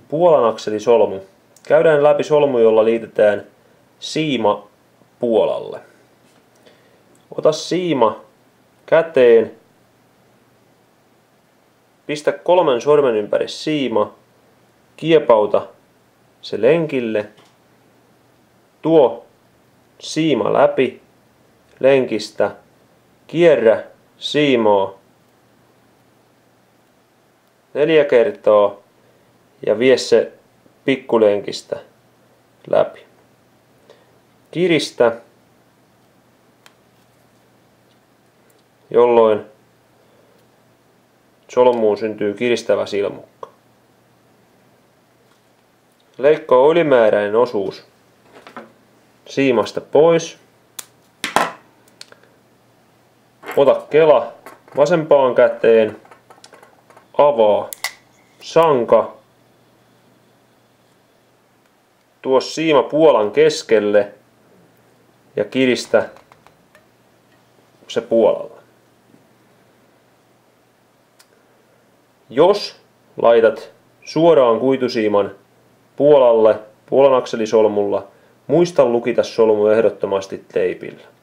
Puolan akselisolmu. Käydään läpi solmu, jolla liitetään siima puolalle. Ota siima käteen. Pistä 3 sormen ympäri siima. Kiepauta se lenkille. Tuo siima läpi lenkistä. Kierrä siimaa 4 kertaa ja vie se pikkulenkistä läpi. Kiristä, jolloin solmuun syntyy kiristävä silmukka. Leikkaa ylimääräinen osuus siimasta pois. Ota kela vasempaan käteen. Avaa sanka. Tuo siima puolan keskelle ja kiristä se puolella. Jos laitat suoraan kuitusiiman puolalle puolan akselisolmulla, muista lukita solmu ehdottomasti teipillä.